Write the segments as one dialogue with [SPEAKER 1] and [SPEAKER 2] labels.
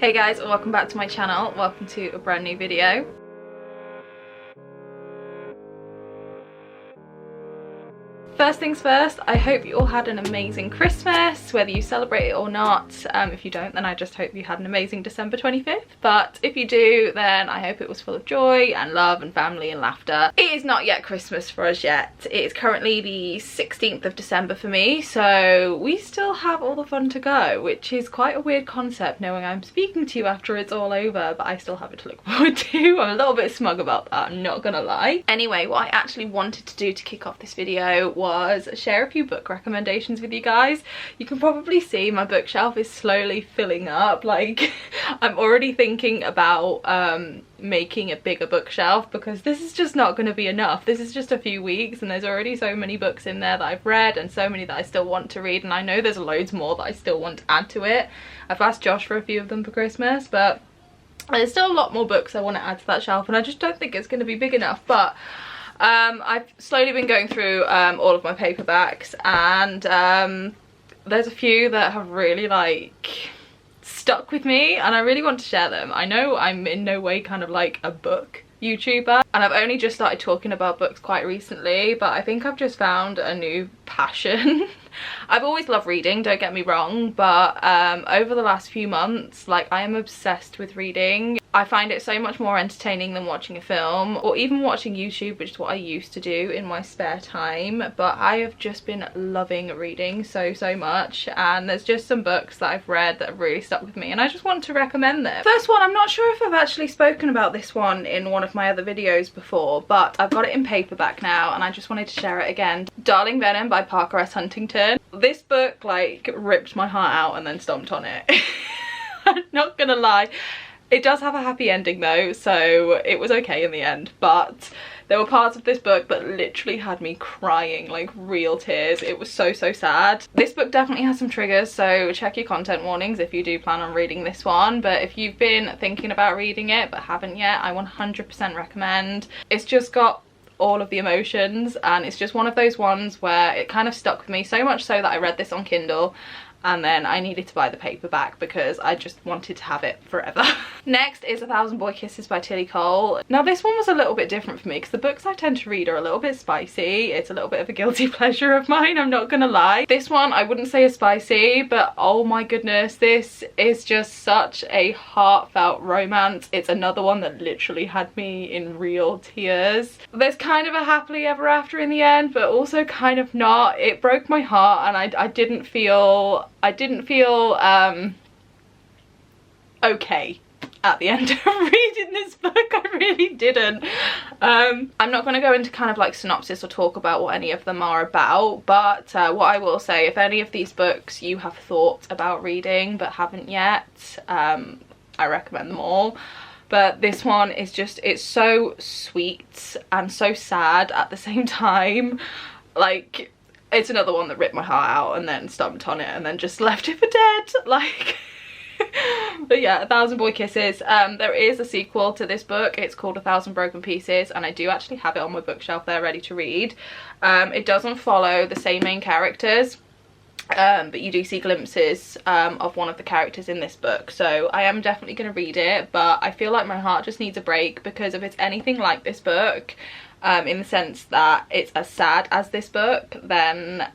[SPEAKER 1] Hey guys, welcome back to my channel. Welcome to a brand new video. First things first, I hope you all had an amazing Christmas, whether you celebrate it or not. If you don't, then I just hope you had an amazing December 25th. But if you do, then I hope it was full of joy and love and family and laughter. It is not yet Christmas for us yet. It is currently the 16th of December for me, so we still have all the fun to go, which is quite a weird concept knowing I'm speaking to you after it's all over, but I still have it to look forward to. I'm a little bit smug about that, I'm not gonna lie. Anyway, what I actually wanted to do to kick off this video was share a few book recommendations with you guys. You can probably see my bookshelf is slowly filling up. Like, I'm already thinking about making a bigger bookshelf because this is just not going to be enough. This is just a few weeks and there's already so many books in there that I've read and so many that I still want to read, and I know there's loads more that I still want to add to it. I've asked Josh for a few of them for Christmas, but there's still a lot more books I want to add to that shelf and I just don't think it's going to be big enough. But I've slowly been going through all of my paperbacks, and there's a few that have really like stuck with me and I really want to share them. I know I'm in no way kind of like a book YouTuber and I've only just started talking about books quite recently, but I think I've just found a new passion. I've always loved reading, don't get me wrong, but over the last few months, like, I am obsessed with reading. I find it so much more entertaining than watching a film or even watching YouTube, which is what I used to do in my spare time. But I have just been loving reading so much, and there's just some books that I've read that have really stuck with me and I just want to recommend them. First one, I'm not sure if I've actually spoken about this one in one of my other videos before, but I've got it in paperback now and I just wanted to share it again. Darling Venom by Parker S. Huntington. This book like ripped my heart out and then stomped on it. I'm not gonna lie. It does have a happy ending though, so it was okay in the end, but there were parts of this book that literally had me crying, like real tears. It was so sad. This book definitely has some triggers, so check your content warnings if you do plan on reading this one. But if you've been thinking about reading it but haven't yet, I 100% recommend. It's just got all of the emotions and it's just one of those ones where it kind of stuck with me, so much so that I read this on Kindle and then I needed to buy the paperback because I just wanted to have it forever. Next is 1,000 Boy Kisses by Tilly Cole. Now this one was a little bit different for me because the books I tend to read are a little bit spicy. It's a little bit of a guilty pleasure of mine, I'm not gonna lie. This one I wouldn't say is spicy, but oh my goodness, this is just such a heartfelt romance. It's another one that literally had me in real tears. There's kind of a happily ever after in the end, but also kind of not. It broke my heart and I didn't feel okay at the end of reading this book. I really didn't. I'm not going to go into kind of like synopsis or talk about what any of them are about, but what I will say, if any of these books you have thought about reading but haven't yet, I recommend them all. But this one is just, it's so sweet and so sad at the same time. Like, it's another one that ripped my heart out and then stomped on it and then just left it for dead. Like, but yeah, 1,000 Boy Kisses. There is a sequel to this book. It's called 1,000 Broken Pieces and I do actually have it on my bookshelf there ready to read. It doesn't follow the same main characters, but you do see glimpses of one of the characters in this book, so I am definitely going to read it, but I feel like my heart just needs a break because if it's anything like this book, in the sense that it's as sad as this book, then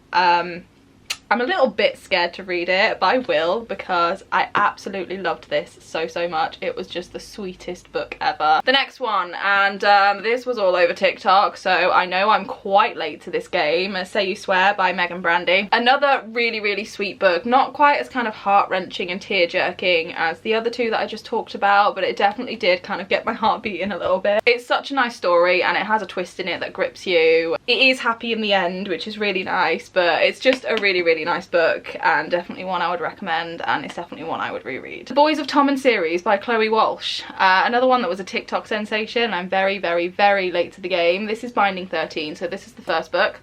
[SPEAKER 1] I'm a little bit scared to read it, but I will because I absolutely loved this so much. It was just the sweetest book ever. The next one, and this was all over TikTok, so I know I'm quite late to this game, Say You Swear by Megan Brandy. Another really sweet book, not quite as kind of heart-wrenching and tear-jerking as the other two that I just talked about, but it definitely did kind of get my heart beating a little bit. It's such a nice story and it has a twist in it that grips you. It is happy in the end, which is really nice, but it's just a really nice book and definitely one I would recommend, and it's definitely one I would reread. The Boys of Tom and Series by Chloe Walsh. Another one that was a TikTok sensation. I'm very late to the game. This is Binding 13, so this is the first book.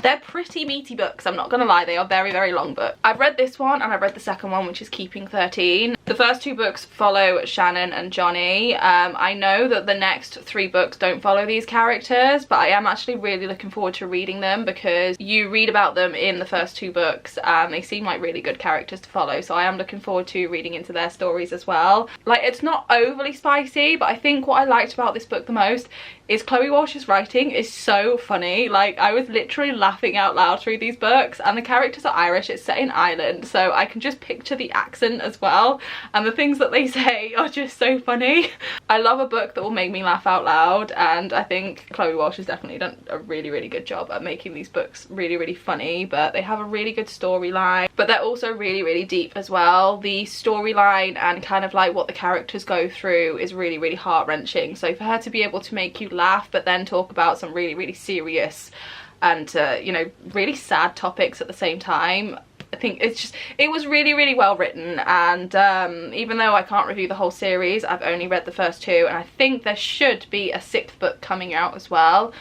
[SPEAKER 1] They're pretty meaty books, I'm not gonna lie. They are very long books. I've read this one and I've read the second one, which is Keeping 13. The first 2 books follow Shannon and Johnny. I know that the next 3 books don't follow these characters, but I am actually really looking forward to reading them because you read about them in the first 2 books and they seem like really good characters to follow, so I am looking forward to reading into their stories as well. Like, it's not overly spicy, but I think what I liked about this book the most is Chloe Walsh's writing is so funny. Like, I was literally laughing out loud through these books, and the characters are Irish. It's set in Ireland, so I can just picture the accent as well, and the things that they say are just so funny. I love a book that will make me laugh out loud, and I think Chloe Walsh has definitely done a really good job at making these books really funny. But they have a really good storyline, but they're also really deep as well. The storyline and kind of like what the characters go through is really heart-wrenching, so for her to be able to make you laugh but then talk about some really serious and you know, really sad topics at the same time, I think it was really well written. And even though I can't review the whole series, I've only read the first 2, and I think there should be a 6th book coming out as well.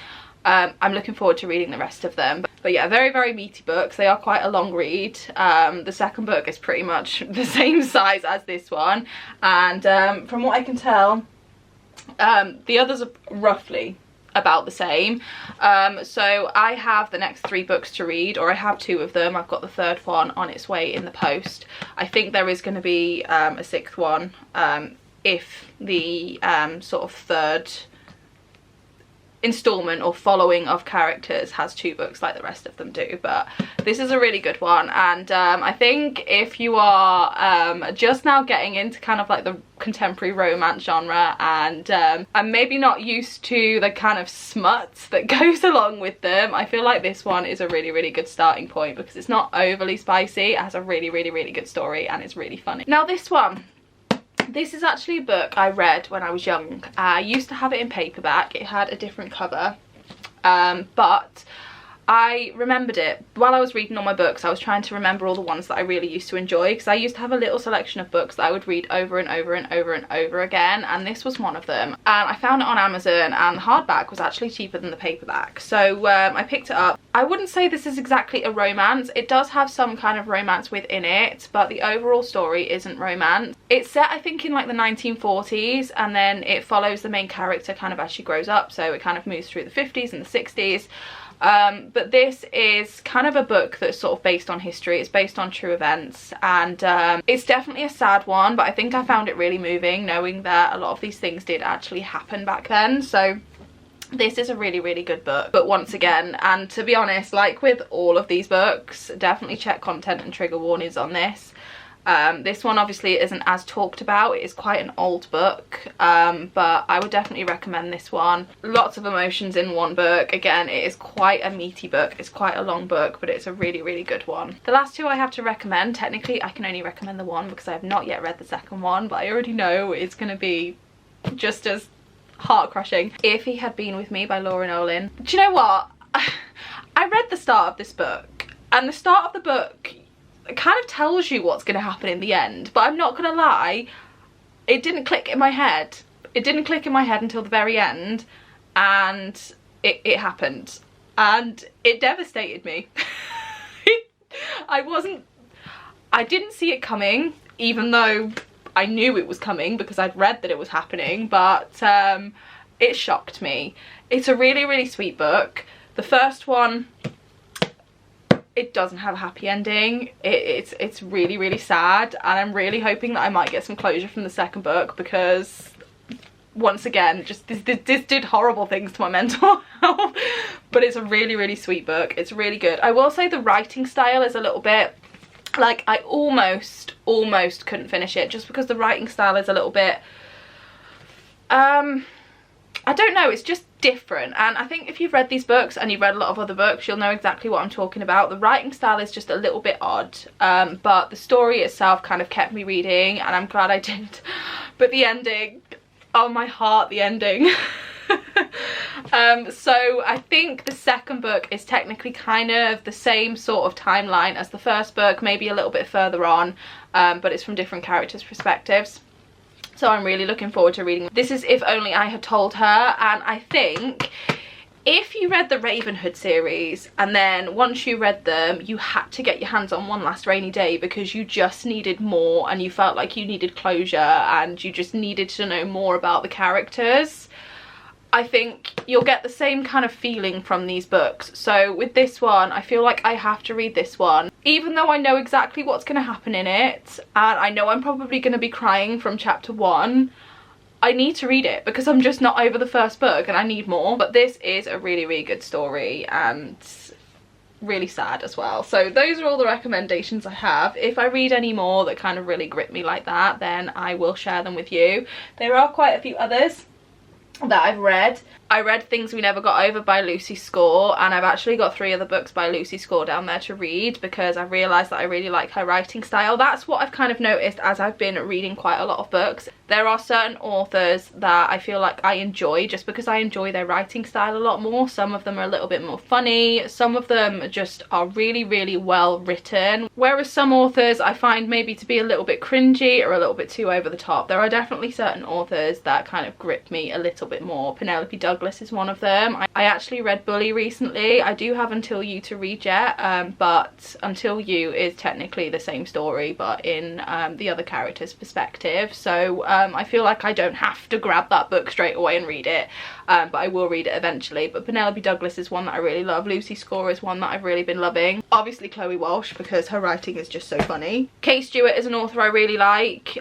[SPEAKER 1] I'm looking forward to reading the rest of them. But yeah, very meaty books. They are quite a long read. The second book is pretty much the same size as this one, and from what I can tell, the others are roughly about the same. So I have the next 3 books to read, or I have 2 of them. I've got the 3rd one on its way in the post. I think there is going to be a 6th one if the sort of 3rd installment or following of characters has 2 books like the rest of them do. But this is a really good one, and I think if you are just now getting into kind of like the contemporary romance genre and maybe not used to the kind of smut that goes along with them, I feel like this one is a really good starting point because it's not overly spicy. It has a really good story and it's really funny. Now this is actually a book I read when I was young. I used to have it in paperback. It had a different cover, but I remembered it while I was reading all my books. I was trying to remember all the ones that I really used to enjoy, because I used to have a little selection of books that I would read over and over again, and this was one of them. And I found it on Amazon, and the hardback was actually cheaper than the paperback, so I picked it up. I wouldn't say this is exactly a romance. It does have some kind of romance within it, but the overall story isn't romance. It's set, I think, in like the 1940s, and then it follows the main character kind of as she grows up, so it kind of moves through the 50s and the 60s. But this is kind of a book that's sort of based on history. It's based on true events, and it's definitely a sad one, but I think I found it really moving knowing that a lot of these things did actually happen back then. So this is a really good book. But once again, and to be honest, like with all of these books, definitely check content and trigger warnings on this. This one obviously isn't as talked about. It is quite an old book, but I would definitely recommend this one. Lots of emotions in one book. Again, it is quite a meaty book. It's quite a long book, but it's a really good one. The last 2 I have to recommend, technically I can only recommend the one because I have not yet read the second one, but I already know it's going to be just as heart-crushing. If He Had Been With Me by Laura Nolan. Do you know what? I read the start of this book, and the start of the book, it kind of tells you what's going to happen in the end, but I'm not going to lie, it didn't click in my head. It didn't click in my head until the very end, and it happened, and it devastated me. I didn't see it coming, even though I knew it was coming because I'd read that it was happening, but it shocked me. It's a really sweet book. The first one, it doesn't have a happy ending. It's really sad, and I'm really hoping that I might get some closure from the second book, because once again, just this did horrible things to my mental health. But it's a really sweet book. It's really good. I will say the writing style is a little bit, like, I almost couldn't finish it just because the writing style is a little bit I don't know, it's just different. And I think if you've read these books and you've read a lot of other books, you'll know exactly what I'm talking about. The writing style is just a little bit odd, but the story itself kind of kept me reading, and I'm glad I did. But the ending, oh my heart, the ending. So I think the second book is technically kind of the same sort of timeline as the first book, maybe a little bit further on, but it's from different characters' perspectives. So I'm really looking forward to reading. This is If Only I Had Told Her, and I think If you read the Ravenhood series and then once you read them you had to get your hands on One Last Rainy Day because you just needed more and you felt like you needed closure and you just needed to know more about the characters, I think you'll get the same kind of feeling from these books. So with this one, I feel like I have to read this one. Even though I know exactly what's going to happen in it, and I know I'm probably going to be crying from chapter 1, I need to read it because I'm just not over the first book and I need more. But this is a really, really good story and really sad as well. So those are all the recommendations I have. If I read any more that kind of really grip me like that, then I will share them with you. There are quite a few others that I've read. I read Things We Never Got Over by Lucy Score, and I've actually got 3 other books by Lucy Score down there to read because I've realised that I really like her writing style. That's what I've kind of noticed as I've been reading quite a lot of books. There are certain authors that I feel like I enjoy just because I enjoy their writing style a lot more. Some of them are a little bit more funny, some of them just are really, really well written, whereas some authors I find maybe to be a little bit cringy or a little bit too over the top. There are definitely certain authors that kind of grip me a little bit more. Penelope Douglas is one of them. I actually read Bully recently. I do have Until You to read yet, but Until You is technically the same story but in the other character's perspective. So I feel like I don't have to grab that book straight away and read it, but I will read it eventually. But Penelope Douglas is one that I really love. Lucy Score is one that I've really been loving. Obviously Chloe Walsh because her writing is just so funny. Kay Stewart is an author I really like.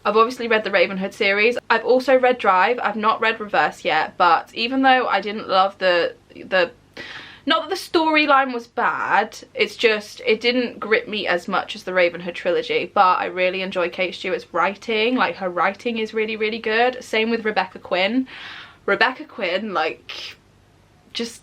[SPEAKER 1] I've obviously read the Ravenhood series. I've also read Drive. I've not read Reverse yet, but even though I didn't love the not that the storyline was bad, it's just it didn't grip me as much as the Ravenhood trilogy, but I really enjoy Kate Stewart's writing. Like, her writing is really, really good. Same with Rebecca Quinn. Rebecca Quinn, like, just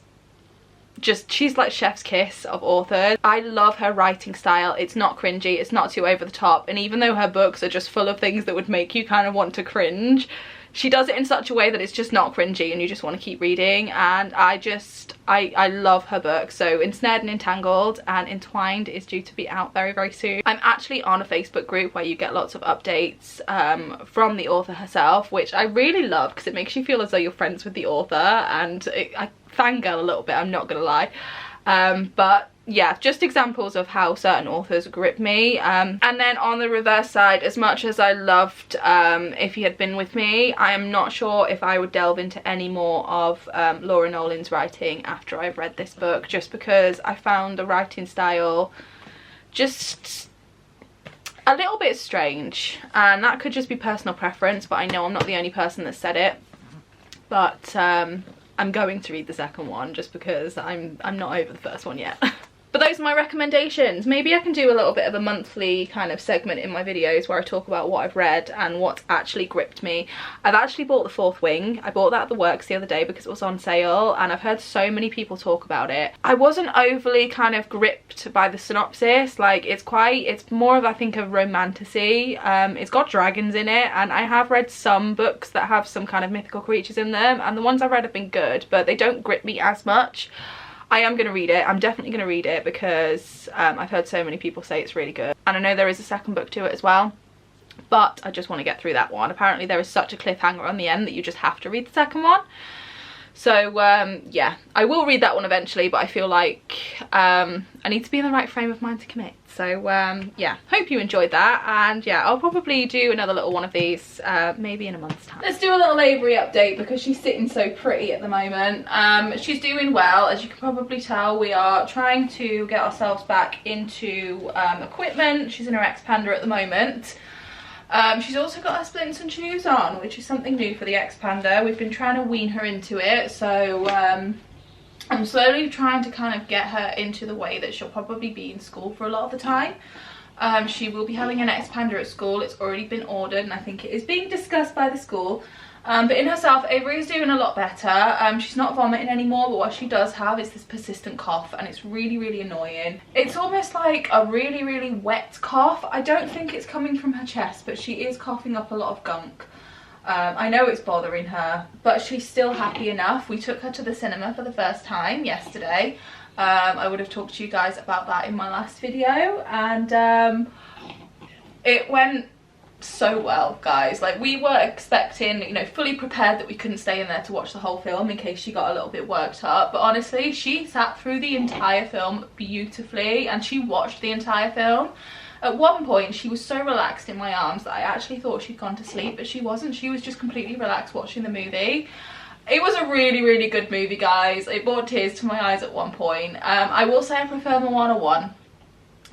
[SPEAKER 1] she's like chef's kiss of authors. I love her writing style. It's not cringy, it's not too over the top, and even though her books are just full of things that would make you kind of want to cringe, she does it in such a way that it's just not cringy and you just want to keep reading. And I love her books. So Ensnared and Entangled and Entwined is due to be out very, very soon. I'm actually on a Facebook group where you get lots of updates from the author herself, which I really love because it makes you feel as though you're friends with the author, and I fangirl a little bit, I'm not gonna lie. But yeah, just examples of how certain authors grip me. And then on the reverse side, as much as I loved If You Had Been With Me, I am not sure if I would delve into any more of Laura Nolan's writing after I've read this book, just because I found the writing style just a little bit strange, and that could just be personal preference, but I know I'm not the only person that said it. But I'm going to read the second one just because I'm not over the first one yet. But those are my recommendations. Maybe I can do a little bit of a monthly kind of segment in my videos where I talk about what I've read and what's actually gripped me. I've actually bought The Fourth Wing. I bought that at the works the other day because it was on sale, and I've heard so many people talk about it. I wasn't overly kind of gripped by the synopsis. Like, it's more of, I think, a romantasy. It's got dragons in it, and I have read some books that have some kind of mythical creatures in them, and the ones I've read have been good, but they don't grip me as much. I am going to read it. I'm definitely going to read it because I've heard so many people say it's really good. And I know there is a second book to it as well, but I just want to get through that one. Apparently there is such a cliffhanger on the end that you just have to read the second one. So yeah, I will read that one eventually, but I feel like I need to be in the right frame of mind to commit. So yeah, hope you enjoyed that, and yeah, I'll probably do another little one of these maybe in a month's time. Let's do a little Avery update because she's sitting so pretty at the moment. She's doing well. As you can probably tell, we are trying to get ourselves back into equipment. She's in her expander at the moment. She's also got her splints and shoes on, which is something new for the expander. We've been trying to wean her into it, so I'm slowly trying to kind of get her into the way that she'll probably be in school for a lot of the time. She will be having an expander at school. It's already been ordered, and I think it is being discussed by the school. But in herself, Avery is doing a lot better. She's not vomiting anymore, but what she does have is this persistent cough, and it's really, really annoying. It's almost like a really, really wet cough. I don't think it's coming from her chest, but she is coughing up a lot of gunk. I know it's bothering her, but she's still happy enough. We took her to the cinema for the first time yesterday. I would have talked to you guys about that in my last video, and it went so well, guys. Like, we were expecting, you know, fully prepared that we couldn't stay in there to watch the whole film in case she got a little bit worked up, but honestly she sat through the entire film beautifully, and she watched the entire film. At one point she was so relaxed in my arms that I actually thought she'd gone to sleep, but she wasn't. She was just completely relaxed watching the movie. It was a really, really good movie, guys. It brought tears to my eyes at one point. I will say I prefer Moana 1.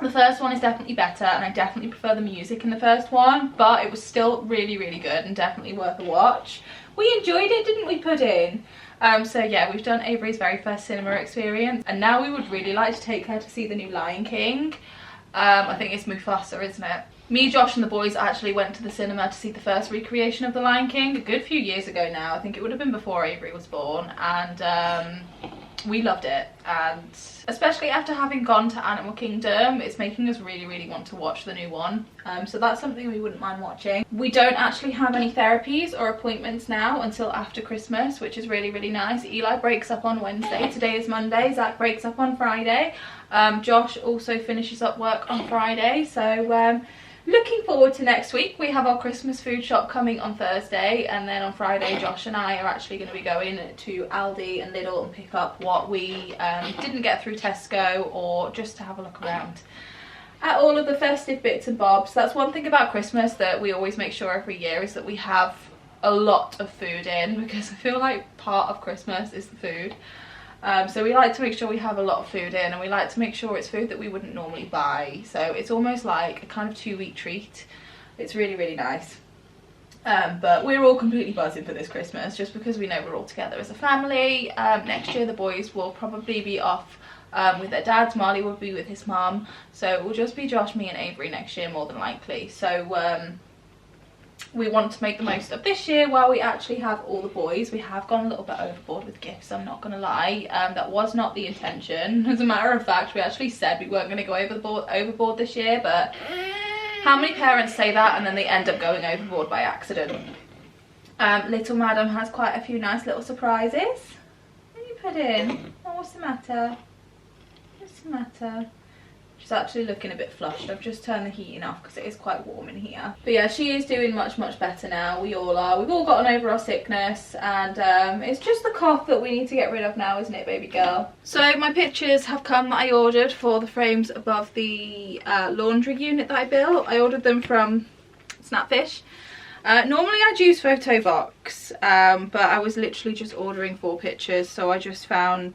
[SPEAKER 1] The first one is definitely better, and I definitely prefer the music in the first one, but it was still really, really good and definitely worth a watch. We enjoyed it, didn't we, Pudding? So yeah, we've done Avery's very first cinema experience, and now we would really like to take her to see the new Lion King. I think it's Mufasa, isn't it? Me, Josh and the boys actually went to the cinema to see the first recreation of the Lion King a good few years ago now. I think it would have been before Avery was born, and we loved it. And especially after having gone to Animal Kingdom, it's making us really, really want to watch the new one. So that's something we wouldn't mind watching. We don't actually have any therapies or appointments now until after Christmas, which is really, really nice. Eli breaks up on Wednesday, today is Monday, Zach breaks up on Friday. Josh also finishes up work on Friday, so looking forward to next week. We have our Christmas food shop coming on Thursday, and then on Friday Josh and I are actually going to be going to Aldi and Lidl and pick up what we didn't get through Tesco, or just to have a look around at all of the festive bits and bobs. That's one thing about Christmas that we always make sure every year, is that we have a lot of food in, because I feel like part of Christmas is the food. So we like to make sure we have a lot of food in, and we like to make sure it's food that we wouldn't normally buy. So it's almost like a kind of 2-week treat. It's really, really nice. But we're all completely buzzing for this Christmas, just because we know we're all together as a family. Next year the boys will probably be off with their dads. Marley will be with his mum. So it will just be Josh, me and Avery next year, more than likely. So we want to make the most of this year while we actually have all the boys. We have gone a little bit overboard with gifts, I'm not gonna lie. That was not the intention. As a matter of fact, we actually said we weren't gonna go overboard this year, but how many parents say that and then they end up going overboard by accident? Little Madam has quite a few nice little surprises. What you put in? Oh, what's the matter? What's the matter? She's actually looking a bit flushed. I've just turned the heating off because it is quite warm in here. But yeah, she is doing much, much better now. We all are. We've all gotten over our sickness, and it's just the cough that we need to get rid of now, isn't it, baby girl? So my pictures have come that I ordered for the frames above the laundry unit that I built. I ordered them from Snapfish. Normally I'd use Photobox, but I was literally just ordering 4 pictures, so I just found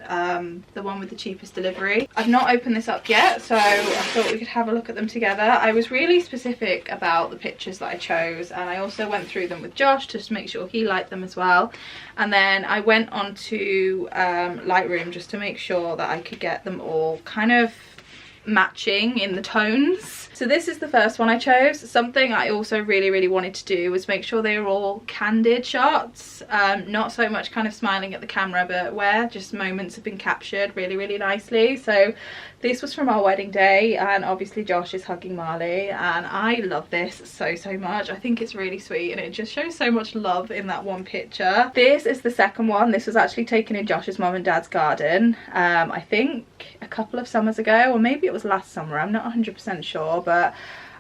[SPEAKER 1] the one with the cheapest delivery. I've not opened this up yet, so I thought we could have a look at them together. I was really specific about the pictures that I chose, and I also went through them with Josh just to make sure he liked them as well. And then I went on to Lightroom just to make sure that I could get them all kind of matching in the tones. So this is the first one I chose. Something I also really, really wanted to do was make sure they were all candid shots, not so much kind of smiling at the camera, but where just moments have been captured really, really nicely. So this was from our wedding day, and obviously Josh is hugging Marley, and I love this so, so much. I think it's really sweet, and it just shows so much love in that one picture. This is the second one. This was actually taken in Josh's mum and dad's garden, I think a couple of summers ago, or maybe it was last summer, I'm not 100% sure, but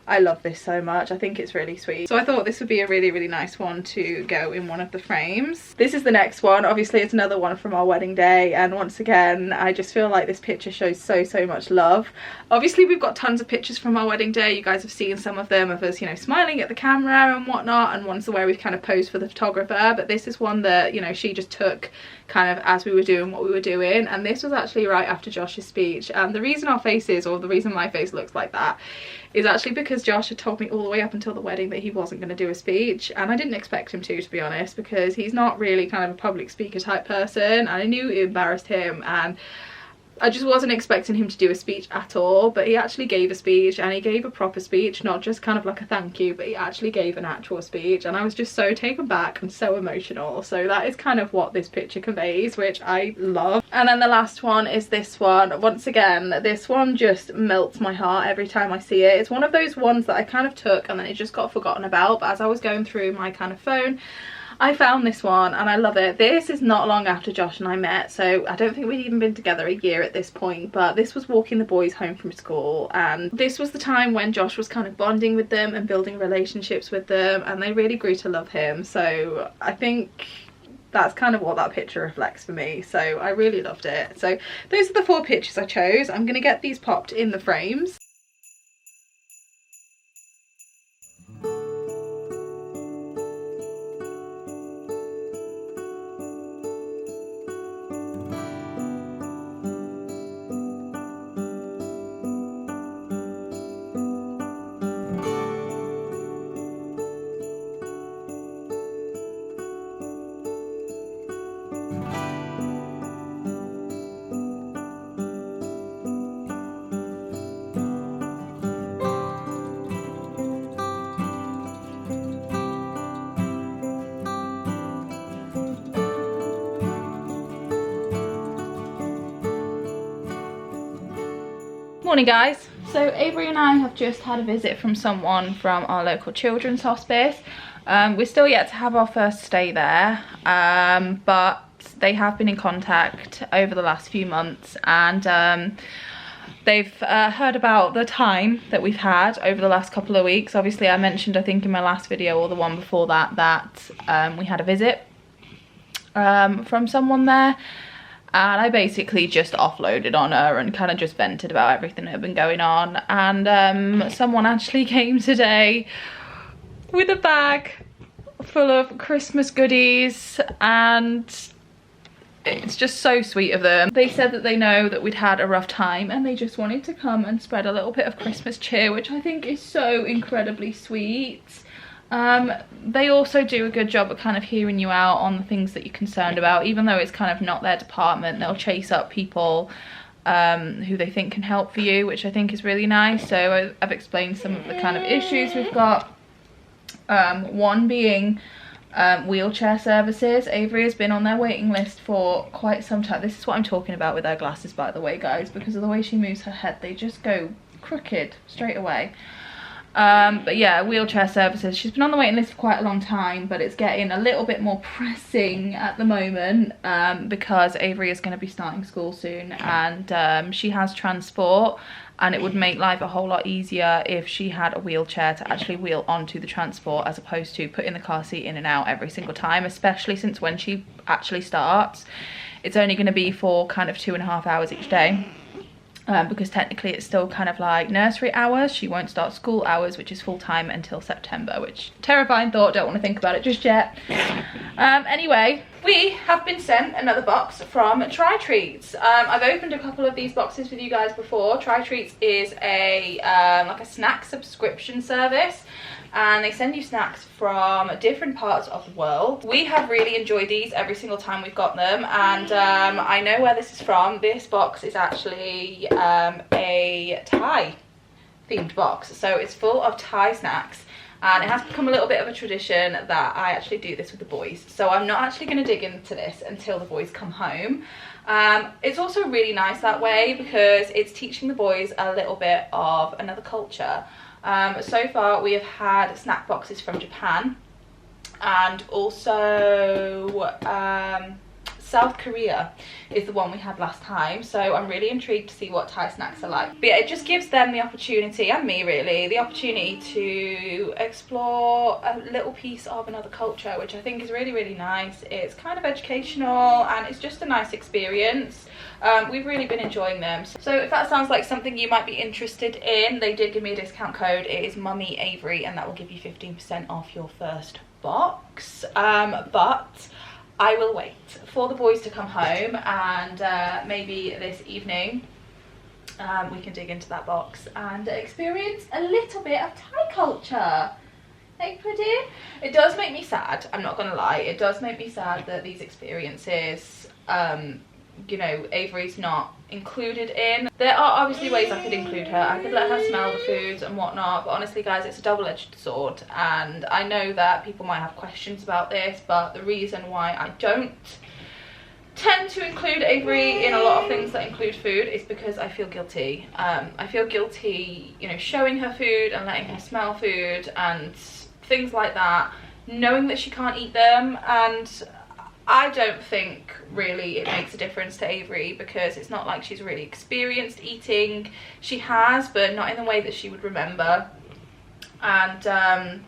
[SPEAKER 1] I love this so much. I think it's really sweet. So I thought this would be a really, really nice one to go in one of the frames. This is the next one. Obviously it's another one from our wedding day, and once again I just feel like this picture shows so, so much love. Obviously we've got tons of pictures from our wedding day. You guys have seen some of them of us, you know, smiling at the camera and whatnot, and ones where we've kind of posed for the photographer, but this is one that, you know, she just took kind of as we were doing what we were doing, and this was actually right after Josh's speech. The reason our faces, or the reason my face looks like that, is actually because Josh had told me all the way up until the wedding that he wasn't going to do a speech, and I didn't expect him to be honest, because he's not really kind of a public speaker type person. I knew it embarrassed him, and I just wasn't expecting him to do a speech at all, but he actually gave a speech, and he gave a proper speech, not just kind of like a thank you, but he actually gave an actual speech, and I was just so taken back and so emotional. So that is kind of what this picture conveys, which I love. And then the last one is this one. Once again, this one just melts my heart every time I see it. It's one of those ones that I kind of took and then it just got forgotten about, but as I was going through my kind of phone, I found this one and I love it. This is not long after Josh and I met, so I don't think we'd even been together a year at this point, but this was walking the boys home from school, and this was the time when Josh was kind of bonding with them and building relationships with them, and they really grew to love him. So I think that's kind of what that picture reflects for me, so I really loved it. So those are the 4 pictures I chose. I'm going to get these popped in the frames. Morning guys. So Avery and I have just had a visit from someone from our local children's hospice. We're still yet to have our first stay there, but they have been in contact over the last few months, and they've heard about the time that we've had over the last couple of weeks. Obviously I mentioned, I think in my last video or the one before that, that we had a visit from someone there. And I basically just offloaded on her and kind of just vented about everything that had been going on. And someone actually came today with a bag full of Christmas goodies, and it's just so sweet of them. They said that they know that we'd had a rough time and they just wanted to come and spread a little bit of Christmas cheer, which I think is so incredibly sweet. They also do a good job at kind of hearing you out on the things that you're concerned about, even though it's kind of not their department. They'll chase up people who they think can help for you, which I think is really nice. So I've explained some of the kind of issues we've got. One being wheelchair services. Avery has been on their waiting list for quite some time. This is what I'm talking about with her glasses, by the way, guys, because of the way she moves her head, they just go crooked straight away. But yeah, wheelchair services. She's been on the waiting list for quite a long time, but it's getting a little bit more pressing at the moment, because Avery is going to be starting school soon, and she has transport, and it would make life a whole lot easier if she had a wheelchair to actually wheel onto the transport, as opposed to putting the car seat in and out every single time, especially since when she actually starts, it's only going to be for kind of 2.5 hours each day. Because technically it's still kind of like nursery hours. She won't start school hours, which is full-time until September, which terrifying thought, don't want to think about it just yet. Anyway, we have been sent another box from TRYTREATS. I've opened a couple of these boxes with you guys before. TRYTREATS is a like a snack subscription service, and they send you snacks from different parts of the world. We have really enjoyed these every single time we've got them, and I know where this is from. This box is actually a Thai themed box, so it's full of Thai snacks, and it has become a little bit of a tradition that I actually do this with the boys. So I'm not actually going to dig into this until the boys come home. It's also really nice that way, because it's teaching the boys a little bit of another culture. So far we have had snack boxes from Japan, and also South Korea is the one we had last time, so I'm really intrigued to see what Thai snacks are like. But yeah, it just gives them the opportunity, and me really, the opportunity to explore a little piece of another culture, which I think is really, really nice. It's kind of educational, and it's just a nice experience. We've really been enjoying them. So if that sounds like something you might be interested in, they did give me a discount code. It is Mummy Avery, and that will give you 15% off your first box. But I will wait for the boys to come home, and maybe this evening we can dig into that box and experience a little bit of Thai culture. Hey, pretty. It does make me sad, I'm not gonna lie. It does make me sad that these experiences, you know, Avery's not included in. There are obviously ways I could include her. I could let her smell the foods and whatnot, but honestly guys, it's a double-edged sword, and I know that people might have questions about this, but the reason why I don't tend to include Avery in a lot of things that include food is because I feel guilty. I feel guilty, you know, showing her food and letting her smell food and things like that, knowing that she can't eat them, and I don't think really it makes a difference to Avery, because it's not like she's really experienced eating. She has, but not in the way that she would remember. And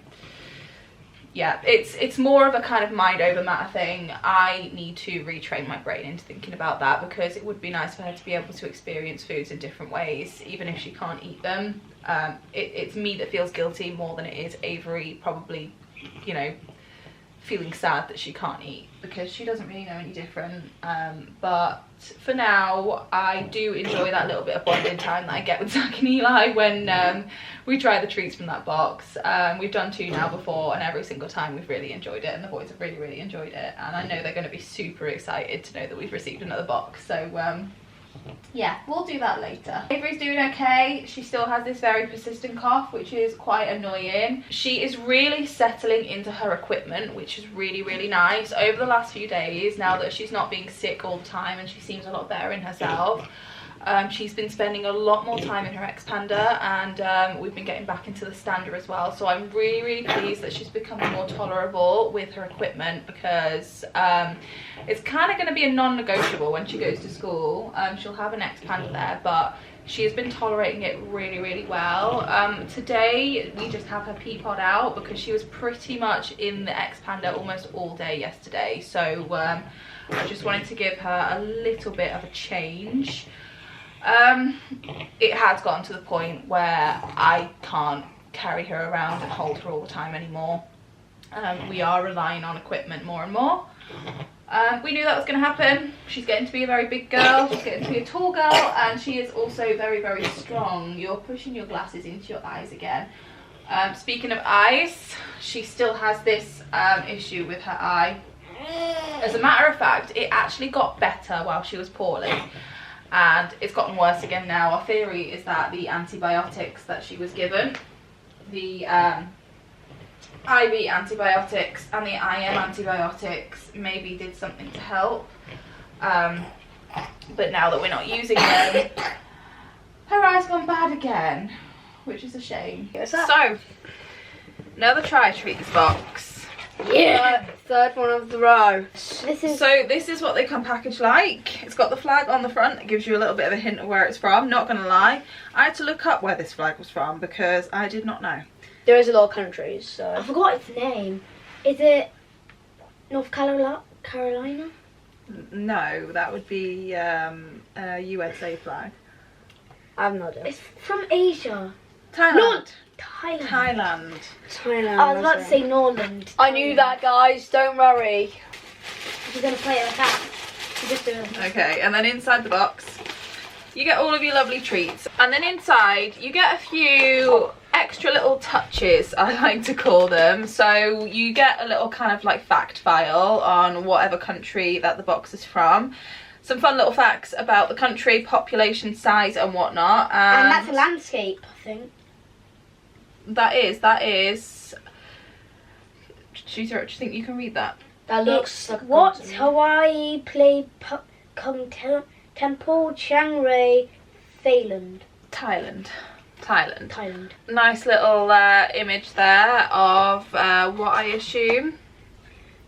[SPEAKER 1] yeah, it's more of a kind of mind over matter thing. I need to retrain my brain into thinking about that, because it would be nice for her to be able to experience foods in different ways, even if she can't eat them. It's me that feels guilty more than it is Avery probably, you know, feeling sad that she can't eat, because she doesn't really know any different. But for now, I do enjoy that little bit of bonding time that I get with Zach and Eli when we try the treats from that box. We've done 2 now before, and every single time we've really enjoyed it, and the boys have really enjoyed it, and I know they're going to be super excited to know that we've received another box. So yeah, we'll do that later. Avery's doing okay. She still has this very persistent cough, which is quite annoying. She is really settling into her equipment, which is really nice. Over the last few days, now that she's not being sick all the time and she seems a lot better in herself, she's been spending a lot more time in her expander, and we've been getting back into the stander as well. So I'm really pleased that she's becoming more tolerable with her equipment, because it's kind of going to be a non-negotiable when she goes to school. She'll have an expander there, but she has been tolerating it really well. Today we just have her pea pod out, because she was pretty much in the expander almost all day yesterday. So I just wanted to give her a little bit of a change. It has gotten to the point where I can't carry her around and hold her all the time anymore. We are relying on equipment more and more. We knew that was going to happen. She's getting to be a very big girl, she's getting to be a tall girl, and she is also very strong. You're pushing your glasses into your eyes again. Speaking of eyes, she still has this issue with her eye. As a matter of fact, it actually got better while she was poorly, and it's gotten worse again now. Our theory is that the antibiotics that she was given, the IV antibiotics and the IM antibiotics, maybe did something to help. But now that we're not using them, her eye's gone bad again, which is a shame. So, another TRYTREATS box.
[SPEAKER 2] Yeah, third one of the row.
[SPEAKER 1] This is what they come packaged like. It's got the flag on the front that gives you a little bit of a hint of where it's from. Not gonna lie, I had to look up where this flag was from, because I did not know.
[SPEAKER 2] There is a lot of countries, so
[SPEAKER 3] I forgot its name. Is it North Carolina?
[SPEAKER 1] No, that would be a USA flag.
[SPEAKER 2] I have no idea.
[SPEAKER 3] It's from Asia.
[SPEAKER 1] Thailand.
[SPEAKER 3] Not Thailand.
[SPEAKER 2] Thailand.
[SPEAKER 3] I was about to say Norland.
[SPEAKER 2] I knew that, guys. Don't worry.
[SPEAKER 3] You're gonna play it like that. You just do it.
[SPEAKER 1] Okay, and then inside the box, you get all of your lovely treats. And then inside, you get a few extra little touches, I like to call them. So you get a little kind of like fact file on whatever country that the box is from. Some fun little facts about the country, population, size and whatnot.
[SPEAKER 3] And that's a landscape, I think.
[SPEAKER 1] That is. Do you think you can read that?
[SPEAKER 2] That looks like a
[SPEAKER 3] what?
[SPEAKER 2] continent.
[SPEAKER 3] Hawaii, play, temple, Chiang Rai,
[SPEAKER 1] Thailand. Nice little image there of what I assume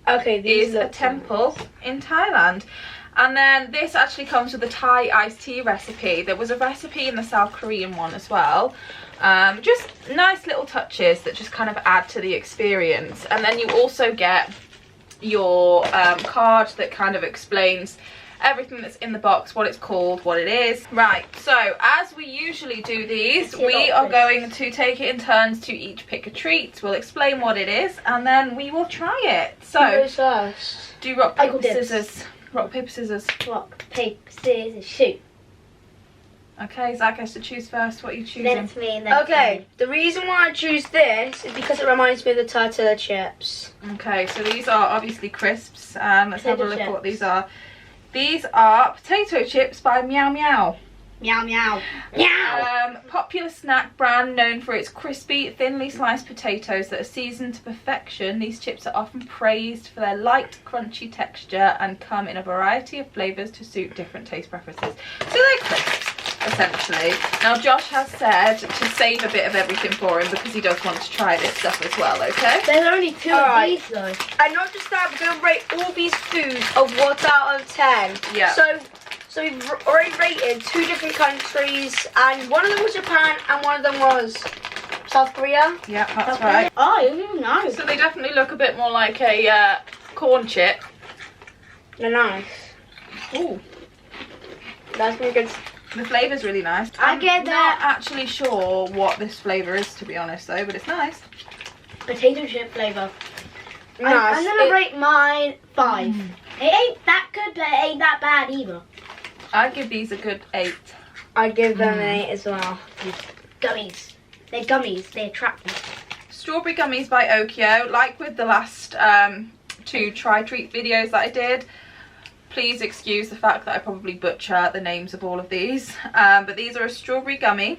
[SPEAKER 1] is a temple in Thailand. And then this actually comes with a Thai iced tea recipe. There was a recipe in the South Korean one as well. Just nice little touches that just kind of add to the experience. And then you also get your card that kind of explains everything that's in the box, what it's called, what it is. Right, so as we usually do these, we are going to take it in turns to each pick a treat. We'll explain what it is, and then we will try it. So, do rock, paper, scissors. Rock, paper, scissors.
[SPEAKER 3] Rock, paper, scissors, shoot.
[SPEAKER 1] Okay, Zach has to choose first. What are you choosing?
[SPEAKER 3] Then it's me and then
[SPEAKER 2] Okay, the reason why I choose this is because it reminds me of the tortilla chips.
[SPEAKER 1] Okay, so these are obviously crisps. Let's have a look at what these are. These are potato chips by Meow Meow.
[SPEAKER 3] Meow meow. Meow!
[SPEAKER 1] Popular snack brand known for its crispy, thinly sliced potatoes that are seasoned to perfection. These chips are often praised for their light, crunchy texture and come in a variety of flavours to suit different taste preferences. So they're crisps. essentially. Now Josh has said to save a bit of everything for him because he does want to try this stuff as well, okay?
[SPEAKER 3] There's only 2 of these though.
[SPEAKER 2] And not just that, we're going to rate all these foods of 1 out of 10.
[SPEAKER 1] Yeah.
[SPEAKER 2] So we've already rated 2 different countries, and one of them was Japan and one of them was South Korea.
[SPEAKER 1] Yeah, that's right.
[SPEAKER 3] Oh, nice.
[SPEAKER 1] So they definitely look a bit more like a corn chip.
[SPEAKER 2] They're nice.
[SPEAKER 1] Ooh.
[SPEAKER 2] That's really good.
[SPEAKER 1] The flavour's really nice.
[SPEAKER 3] I get
[SPEAKER 1] I'm not actually sure what this flavour is, to be honest, though, but it's nice.
[SPEAKER 3] Potato chip flavour.
[SPEAKER 2] Nice.
[SPEAKER 3] I'm gonna rate mine 5. It ain't that good, but it ain't that bad either.
[SPEAKER 1] I'd give these a good 8.
[SPEAKER 2] I'd give them an 8 as well.
[SPEAKER 3] Gummies. They're gummies. They attract me.
[SPEAKER 1] Strawberry gummies by Okio. Like with the last 2 try-treat videos that I did, please excuse the fact that I probably butcher the names of all of these. But these are a strawberry gummy,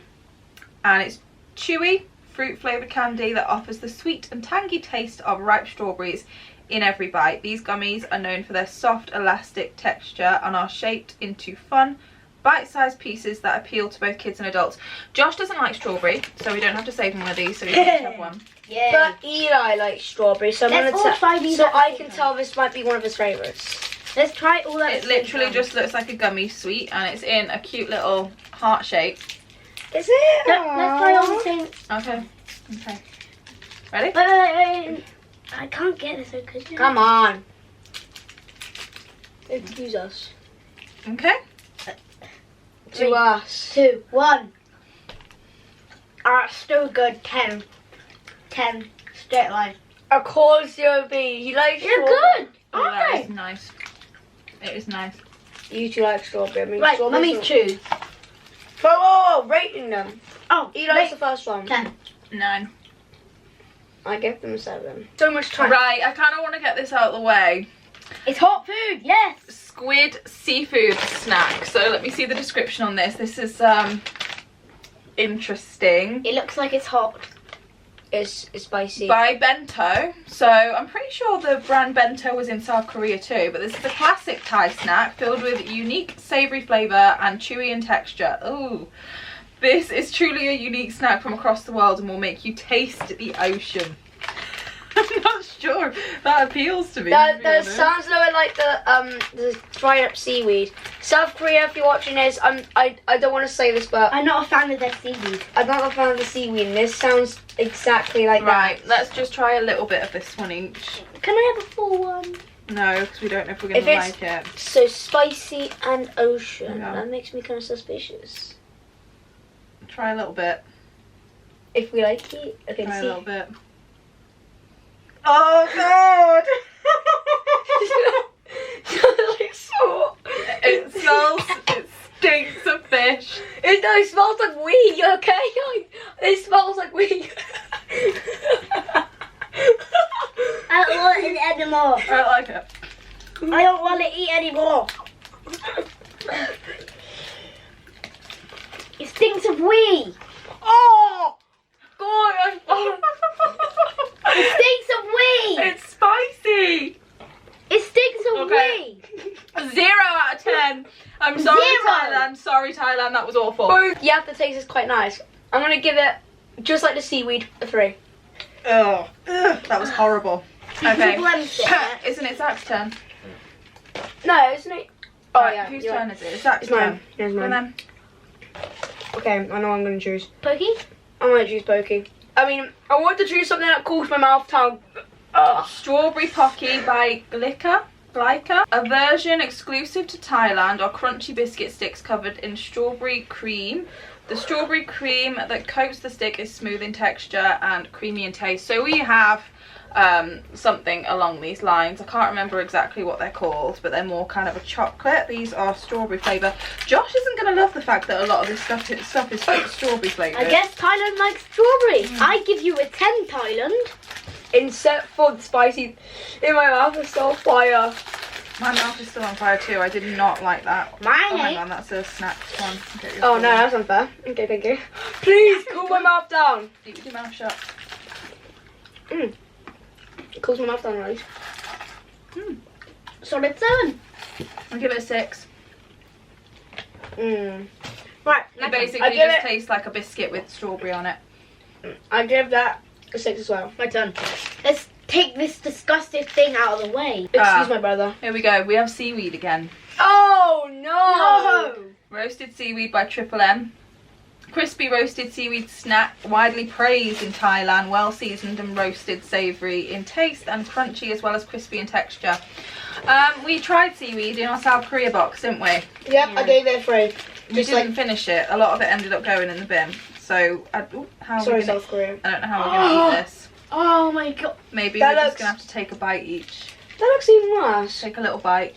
[SPEAKER 1] and it's chewy, fruit-flavoured candy that offers the sweet and tangy taste of ripe strawberries in every bite. These gummies are known for their soft, elastic texture and are shaped into fun, bite-sized pieces that appeal to both kids and adults. Josh doesn't like strawberry, so we don't have to save him one of these, so he can have one.
[SPEAKER 3] Yeah.
[SPEAKER 2] But Eli likes strawberry, so
[SPEAKER 3] Let's all try these at the
[SPEAKER 2] I
[SPEAKER 3] same
[SPEAKER 2] can
[SPEAKER 3] time.
[SPEAKER 2] tell this might be one of his favourites.
[SPEAKER 3] Let's try it all at
[SPEAKER 1] It
[SPEAKER 3] the same
[SPEAKER 1] literally
[SPEAKER 3] time.
[SPEAKER 1] just looks like a gummy sweet, and it's in a cute little heart shape.
[SPEAKER 2] Is it?
[SPEAKER 3] Let's try all the same.
[SPEAKER 1] Okay. Okay. Ready?
[SPEAKER 3] Wait. I can't get this. Okay.
[SPEAKER 2] Come on. Excuse us.
[SPEAKER 1] Okay.
[SPEAKER 2] To us.
[SPEAKER 3] 2, 1. Alright, still good. 10. 10. Straight line.
[SPEAKER 2] Of course you'll be. He likes
[SPEAKER 3] You're
[SPEAKER 2] strawberry.
[SPEAKER 3] good.
[SPEAKER 1] Oh, that
[SPEAKER 3] Alright.
[SPEAKER 1] is nice. It is nice.
[SPEAKER 2] You two like strawberry. I mean,
[SPEAKER 3] Right,
[SPEAKER 2] strawberry's
[SPEAKER 3] Mummy 2.
[SPEAKER 2] Oh, rating them.
[SPEAKER 3] Oh,
[SPEAKER 2] He likes the first one.
[SPEAKER 3] 10.
[SPEAKER 1] 9.
[SPEAKER 2] I give them a 7. So much time.
[SPEAKER 1] Right, I kind of want to get this out of the way.
[SPEAKER 3] It's hot food, yes.
[SPEAKER 1] Squid seafood snack. So let me see the description on this. This is interesting.
[SPEAKER 3] It looks like it's hot.
[SPEAKER 2] It's spicy.
[SPEAKER 1] By Bento. So I'm pretty sure the brand Bento was in South Korea too, but this is a classic Thai snack filled with unique savoury flavour and chewy in texture. Ooh. This is truly a unique snack from across the world and will make you taste the ocean. I'm not sure that appeals to me.
[SPEAKER 2] That sounds a little bit like the dried up seaweed. South Korea, if you're watching this, I don't want to say this, but
[SPEAKER 3] I'm not a fan of their seaweed.
[SPEAKER 2] I'm not a fan of the seaweed, and this sounds exactly like
[SPEAKER 1] Right,
[SPEAKER 2] that.
[SPEAKER 1] let's just try a little bit of this one each.
[SPEAKER 3] Can I have a full one?
[SPEAKER 1] No, because we don't know if we're going
[SPEAKER 2] If
[SPEAKER 1] to
[SPEAKER 2] it's-
[SPEAKER 1] like it.
[SPEAKER 2] So spicy and ocean.
[SPEAKER 1] Yeah.
[SPEAKER 2] That makes me kind of suspicious.
[SPEAKER 1] Try a little bit.
[SPEAKER 2] If we like it, okay.
[SPEAKER 1] Try a
[SPEAKER 2] See.
[SPEAKER 1] little bit. Oh god!
[SPEAKER 2] Like so.
[SPEAKER 1] It smells, it stinks of fish.
[SPEAKER 2] It smells like weed. Okay, it smells like weed.
[SPEAKER 3] I don't want it anymore.
[SPEAKER 1] I don't like it.
[SPEAKER 3] I don't want to eat anymore. It stinks of wee.
[SPEAKER 2] Oh, God!
[SPEAKER 3] It stinks of wee.
[SPEAKER 1] It's spicy.
[SPEAKER 3] It stinks of
[SPEAKER 1] Okay.
[SPEAKER 3] wee.
[SPEAKER 1] 0 out of 10. I'm sorry,
[SPEAKER 3] 0.
[SPEAKER 1] Thailand. Sorry, Thailand. That was awful.
[SPEAKER 2] The aftertaste is quite nice. I'm gonna give it, just like the seaweed, a 3.
[SPEAKER 1] Ugh. That was horrible. Okay.
[SPEAKER 3] Blend it.
[SPEAKER 1] Isn't it Zach's turn?
[SPEAKER 2] No, isn't it? Oh
[SPEAKER 1] Right,
[SPEAKER 2] yeah.
[SPEAKER 1] whose
[SPEAKER 2] you're
[SPEAKER 1] turn
[SPEAKER 2] right.
[SPEAKER 1] is it? It's Zach's
[SPEAKER 2] It's mine.
[SPEAKER 1] turn.
[SPEAKER 2] It's
[SPEAKER 1] Go on
[SPEAKER 2] mine.
[SPEAKER 1] then.
[SPEAKER 2] Okay, I know what I'm gonna choose.
[SPEAKER 3] Pokey?
[SPEAKER 2] I'm gonna choose Pokey. I mean, I want to choose something that cools my mouth down.
[SPEAKER 1] Strawberry Pocky by Glyca. A version exclusive to Thailand are crunchy biscuit sticks covered in strawberry cream. The strawberry cream that coats the stick is smooth in texture and creamy in taste. So we have something along these lines. I can't remember exactly what they're called, but they're more kind of a chocolate. These are strawberry flavour. Josh isn't going to love the fact that a lot of this stuff is strawberry flavoured.
[SPEAKER 3] I guess Thailand likes strawberry. I give you a 10, Thailand.
[SPEAKER 2] Except for the spicy in my mouth is so fire.
[SPEAKER 1] My mouth is still on fire too. I did not like that.
[SPEAKER 3] Mine
[SPEAKER 1] Oh, hang
[SPEAKER 3] ain't.
[SPEAKER 1] on, that's a snack one. Okay,
[SPEAKER 2] Oh no, that's unfair. Okay, thank you. Please cool my mouth down.
[SPEAKER 1] Eat with your mouth shut.
[SPEAKER 2] It cools my mouth down, right?
[SPEAKER 3] Solid 7.
[SPEAKER 1] I'll give it a 6.
[SPEAKER 2] Right.
[SPEAKER 1] It basically just tastes like a biscuit with strawberry on it.
[SPEAKER 2] I give that a 6 as well.
[SPEAKER 3] My turn. Let's take this disgusting thing out of the way.
[SPEAKER 2] Excuse my brother.
[SPEAKER 1] Here we go. We have seaweed again.
[SPEAKER 2] Oh no!
[SPEAKER 1] Roasted seaweed by Triple M. Crispy roasted seaweed snack, widely praised in Thailand, well seasoned and roasted, savoury in taste and crunchy as well as crispy in texture. We tried seaweed in our South Korea box, didn't we?
[SPEAKER 2] Yep,
[SPEAKER 3] Yeah.
[SPEAKER 2] I gave it a 3.
[SPEAKER 1] We didn't finish it. A lot of it ended up going in the bin. So,
[SPEAKER 2] Sorry, South Korea.
[SPEAKER 1] I don't know how we're going to eat this.
[SPEAKER 3] Oh my god.
[SPEAKER 1] Maybe
[SPEAKER 2] That
[SPEAKER 1] we're just
[SPEAKER 2] looks-
[SPEAKER 1] going to have to take a bite each.
[SPEAKER 2] That looks even worse.
[SPEAKER 1] Take a little bite.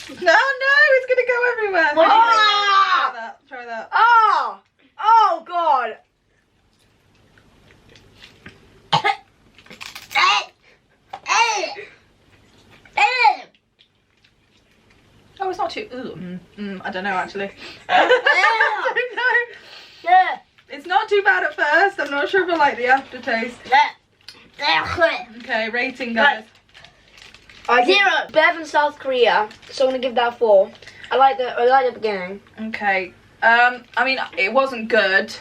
[SPEAKER 1] No, it's going to go everywhere.
[SPEAKER 3] What do you
[SPEAKER 1] Try that. Try that.
[SPEAKER 2] Oh! Oh god!
[SPEAKER 1] Oh, it's not too. I don't know actually. I don't know.
[SPEAKER 3] Yeah.
[SPEAKER 1] It's not too bad at first. I'm not sure if I like the aftertaste. Okay, rating, guys.
[SPEAKER 2] I give
[SPEAKER 3] 0.
[SPEAKER 2] better than South Korea, so I'm gonna give that a 4. I like the beginning.
[SPEAKER 1] Okay. I mean, it wasn't good,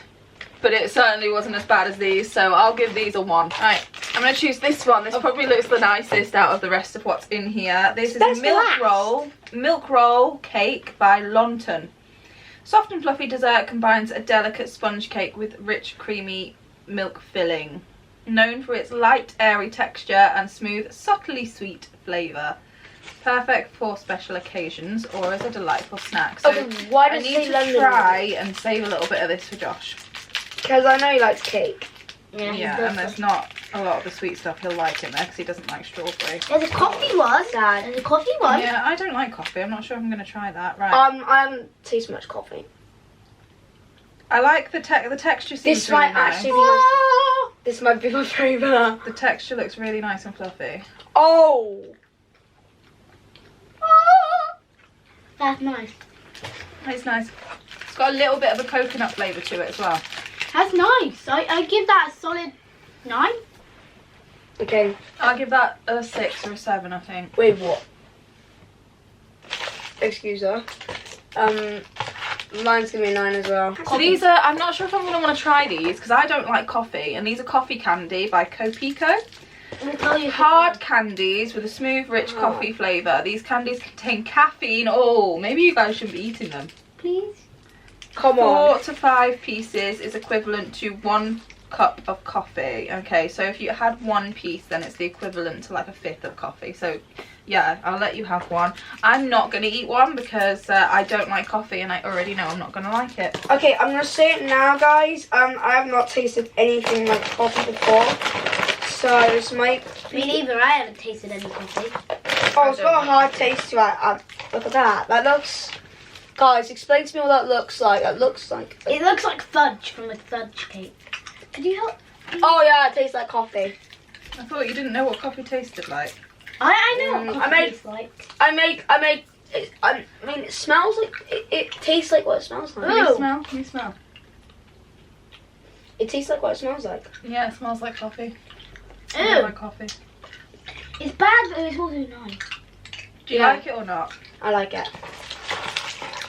[SPEAKER 1] but it certainly wasn't as bad as these. So I'll give these a 1. Right. I'm gonna choose this one. This probably looks the nicest out of the rest of what's in here. This is
[SPEAKER 2] That's
[SPEAKER 1] milk roll cake by Lonton. Soft and fluffy dessert combines a delicate sponge cake with rich creamy milk filling. Known for its light airy texture and smooth subtly sweet flavour. Perfect for special occasions or as a delightful snack. So
[SPEAKER 2] Okay, why
[SPEAKER 1] I
[SPEAKER 2] does it
[SPEAKER 1] need
[SPEAKER 2] say
[SPEAKER 1] to
[SPEAKER 2] London?
[SPEAKER 1] try and save a little bit of this for Josh.
[SPEAKER 2] Because I know he likes cake.
[SPEAKER 1] Yeah, and there's not a lot of the sweet stuff he'll like in there because he doesn't like strawberry.
[SPEAKER 3] There's a coffee one.
[SPEAKER 2] Sad.
[SPEAKER 3] There's a coffee one.
[SPEAKER 1] Yeah, I don't like coffee. I'm not sure if I'm going to try that. Right.
[SPEAKER 2] I haven't tasted much coffee.
[SPEAKER 1] I like the texture seems
[SPEAKER 2] This
[SPEAKER 1] really
[SPEAKER 2] might
[SPEAKER 1] nice.
[SPEAKER 2] actually be my, this might be my favourite.
[SPEAKER 1] The texture looks really nice and fluffy.
[SPEAKER 2] Oh!
[SPEAKER 3] That's nice.
[SPEAKER 1] It's nice. It's got a little bit of a coconut flavour to it as well.
[SPEAKER 3] That's nice. I give that a solid 9.
[SPEAKER 2] Okay,
[SPEAKER 1] I'll give that a 6 or a 7, I think.
[SPEAKER 2] wait, what? Excuse her. Mine's gonna be a 9 as well.
[SPEAKER 1] So these are, I'm not sure if I'm going to want to try these because I don't like coffee. And these are coffee candy by Copico.
[SPEAKER 3] Let me tell you.
[SPEAKER 1] Hard candies with a smooth, rich coffee flavour. These candies contain caffeine. Oh, maybe you guys shouldn't be eating them.
[SPEAKER 3] Please.
[SPEAKER 2] Come on.
[SPEAKER 1] 4 to 5 pieces is equivalent to 1 cup of coffee. Okay, so if you had 1 piece, then it's the equivalent to like a 1/5 of coffee. So yeah, I'll let you have one. I'm not going to eat one because I don't like coffee and I already know I'm not going to like it.
[SPEAKER 2] Okay, I'm gonna say it now, guys. I have not tasted anything like coffee before, so this might
[SPEAKER 3] Me neither. I haven't tasted any coffee.
[SPEAKER 2] Oh, it's got a hard taste to it. Look at that. That looks. Guys, explain to me what that looks like. That looks like.
[SPEAKER 3] It looks like fudge from a fudge cake. Could you help?
[SPEAKER 2] Oh yeah, it tastes like coffee.
[SPEAKER 1] I thought you didn't know what coffee tasted like.
[SPEAKER 3] I know what
[SPEAKER 2] I
[SPEAKER 3] coffee
[SPEAKER 2] made-
[SPEAKER 3] tastes like.
[SPEAKER 2] I mean, it smells like. It tastes like what it smells like.
[SPEAKER 3] Ooh.
[SPEAKER 1] Can you smell? Can you smell?
[SPEAKER 2] It tastes like what it smells like.
[SPEAKER 1] Yeah, it smells like coffee. I
[SPEAKER 3] Ew.
[SPEAKER 1] don't like coffee.
[SPEAKER 3] It's bad, but it's also nice.
[SPEAKER 1] Do you
[SPEAKER 2] Yeah.
[SPEAKER 1] like it or not?
[SPEAKER 2] I like it.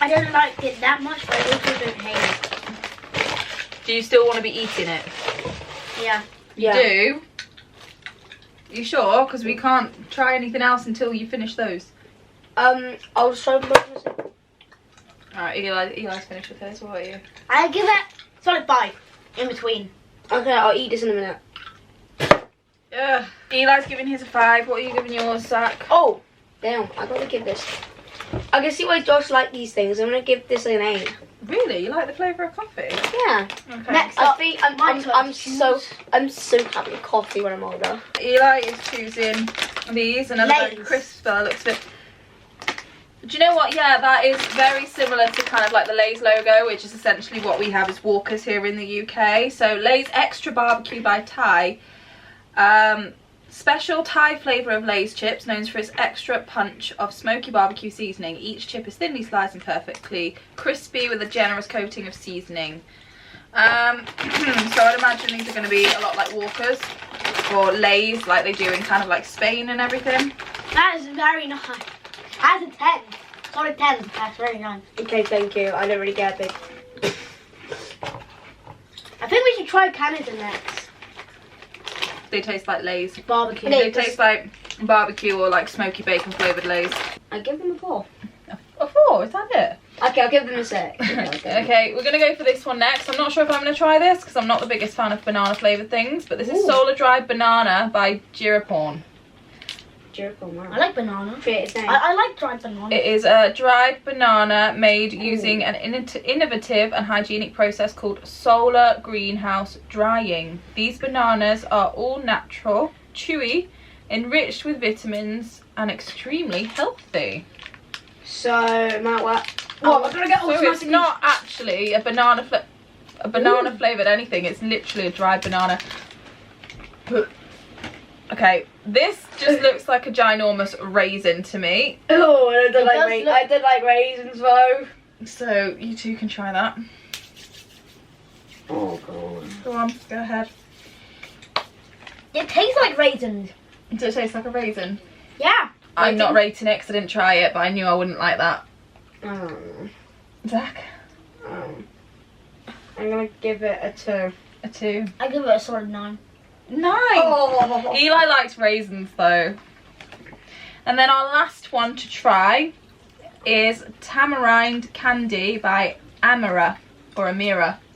[SPEAKER 3] I don't like it that much, but I also don't hate it.
[SPEAKER 1] Do you still want to be eating it?
[SPEAKER 3] Yeah.
[SPEAKER 1] You
[SPEAKER 2] Yeah.
[SPEAKER 1] do? You sure? Because we can't try anything else until you finish those.
[SPEAKER 2] I'll just try to put this.
[SPEAKER 1] Alright, Eli's finished with hers. What are you?
[SPEAKER 3] I give it solid 5 in between.
[SPEAKER 2] Okay, I'll eat this in a minute.
[SPEAKER 1] Ugh. Eli's giving his a 5. What are you giving yours, Zach?
[SPEAKER 2] Oh, damn! I gotta give this. I can see why Josh liked these things. I'm gonna give this an 8.
[SPEAKER 1] Really? You like the flavour of coffee?
[SPEAKER 2] Yeah.
[SPEAKER 1] Okay.
[SPEAKER 3] Next
[SPEAKER 2] I
[SPEAKER 3] up,
[SPEAKER 2] think
[SPEAKER 3] my turn
[SPEAKER 2] I'm
[SPEAKER 3] to
[SPEAKER 2] so
[SPEAKER 3] choose.
[SPEAKER 2] happy with coffee when I'm older.
[SPEAKER 1] Eli is choosing these. Another very
[SPEAKER 3] Lay's.
[SPEAKER 1] crisp by the looks of it. Do you know what? Yeah, that is very similar to kind of like the Lay's logo, which is essentially what we have as Walkers here in the UK. So Lay's Extra Barbecue by Thai. Special Thai flavour of Lay's chips, known for its extra punch of smoky barbecue seasoning. Each chip is thinly sliced and perfectly crispy with a generous coating of seasoning. So I'd imagine these are going to be a lot like Walkers or Lay's, like they do in kind of like Spain and everything.
[SPEAKER 3] That is very nice. That's a 10. Solid 10. That's really nice.
[SPEAKER 2] Okay, thank you. I don't really get it.
[SPEAKER 3] I think we should try Canada next.
[SPEAKER 1] They taste like Lay's.
[SPEAKER 3] Barbecue.
[SPEAKER 1] They taste like barbecue or like smoky bacon flavoured Lay's.
[SPEAKER 2] I give them a 4.
[SPEAKER 1] A 4, is that it?
[SPEAKER 2] Okay, I'll give them a 6.
[SPEAKER 1] Okay, we're going to go for this one next. I'm not sure if I'm going to try this because I'm not the biggest fan of banana flavoured things, but this is Solar Dried Banana by Courier.
[SPEAKER 2] I
[SPEAKER 3] I like banana.
[SPEAKER 2] Create name.
[SPEAKER 3] I like dried banana.
[SPEAKER 1] It is a dried banana made using an innovative and hygienic process called solar greenhouse drying. These bananas are all natural, chewy, enriched with vitamins, and extremely healthy.
[SPEAKER 2] So, Matt, what?
[SPEAKER 3] Oh, we're gonna get
[SPEAKER 1] So it's not actually a banana flavoured anything. It's literally a dried banana. Okay, this just looks like a ginormous raisin to me.
[SPEAKER 2] Oh, I don't
[SPEAKER 3] like
[SPEAKER 2] I did like raisins though.
[SPEAKER 1] So you two can try that.
[SPEAKER 2] Oh god.
[SPEAKER 1] Go on, go ahead.
[SPEAKER 3] It tastes like raisins.
[SPEAKER 1] Does it taste like a raisin?
[SPEAKER 3] Yeah.
[SPEAKER 1] I'm not rating it because I didn't try it, but I knew I wouldn't like that. Zach?
[SPEAKER 2] I'm gonna give it a 2.
[SPEAKER 1] A 2.
[SPEAKER 3] I give it a solid 9.
[SPEAKER 1] 9!
[SPEAKER 2] Oh.
[SPEAKER 1] Eli likes raisins though. And then our last one to try is Tamarind Candy by Amira.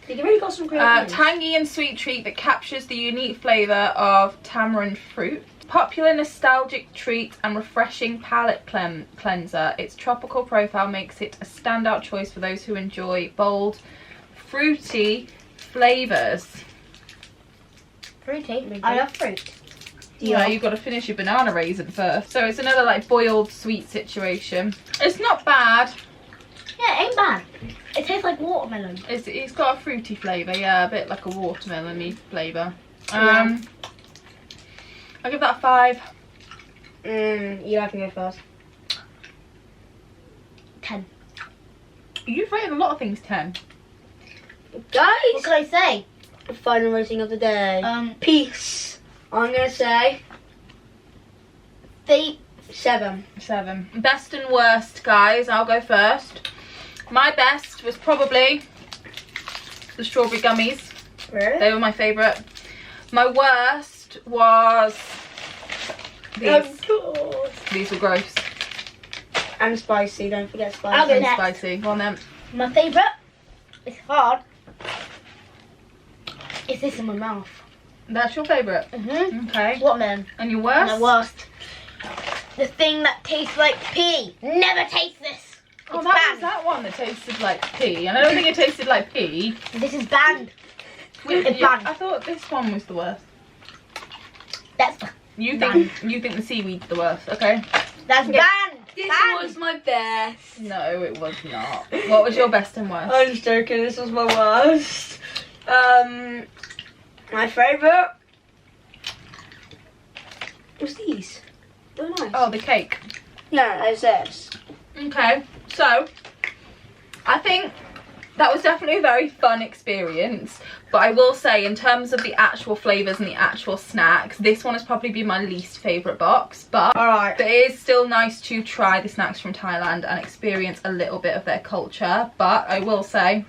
[SPEAKER 2] You really got some great
[SPEAKER 1] Tangy and sweet treat that captures the unique flavour of tamarind fruit. Popular nostalgic treat and refreshing palate cleanser. Its tropical profile makes it a standout choice for those who enjoy bold, fruity flavours.
[SPEAKER 3] Fruity. I love fruit.
[SPEAKER 1] Yeah, you've got to finish your banana raisin first. So it's another like boiled sweet situation. It's not bad.
[SPEAKER 3] Yeah, it ain't bad. It tastes like watermelon.
[SPEAKER 1] It's got a fruity flavour, yeah, a bit like a watermelon-y flavour.
[SPEAKER 2] Yeah.
[SPEAKER 1] I'll give that a 5.
[SPEAKER 2] You have to go first.
[SPEAKER 3] 10.
[SPEAKER 1] You've rated a lot of things 10.
[SPEAKER 2] Guys!
[SPEAKER 3] What can I say?
[SPEAKER 2] Final rating of the day. Peace. I'm gonna say 7.
[SPEAKER 1] 7. Best and worst, guys. I'll go first. My best was probably the strawberry gummies.
[SPEAKER 2] Really?
[SPEAKER 1] They were my favourite. My worst was these.
[SPEAKER 2] Of course.
[SPEAKER 1] These were gross
[SPEAKER 2] And spicy, don't forget spicy.
[SPEAKER 3] I'll go
[SPEAKER 1] and
[SPEAKER 3] next.
[SPEAKER 1] spicy. Go on then.
[SPEAKER 3] My favourite, it's hard, is this in my mouth.
[SPEAKER 1] That's your favourite? Okay.
[SPEAKER 3] Watermelon.
[SPEAKER 1] And your worst?
[SPEAKER 3] My worst. The thing that tastes like pea. Never taste this.
[SPEAKER 1] Oh,
[SPEAKER 3] It's
[SPEAKER 1] that
[SPEAKER 3] banned.
[SPEAKER 1] was that one that tasted like pea. And I don't think it tasted like pea.
[SPEAKER 3] This is banned. It's
[SPEAKER 1] Yeah,
[SPEAKER 3] banned.
[SPEAKER 1] I thought this one was the worst.
[SPEAKER 3] That's
[SPEAKER 1] You think the seaweed's the worst, okay?
[SPEAKER 3] banned.
[SPEAKER 2] This
[SPEAKER 3] Banned.
[SPEAKER 2] was my best.
[SPEAKER 1] No, it was not. What was your best and worst?
[SPEAKER 2] I'm just joking, this was my worst. My favourite was these. They were nice.
[SPEAKER 1] Oh, the cake.
[SPEAKER 2] No, there's this.
[SPEAKER 1] Okay, so I think that was definitely a very fun experience, but I will say in terms of the actual flavours and the actual snacks, this one has probably been my least favourite box, but
[SPEAKER 2] Alright.
[SPEAKER 1] it is still nice to try the snacks from Thailand and experience a little bit of their culture. But I will say,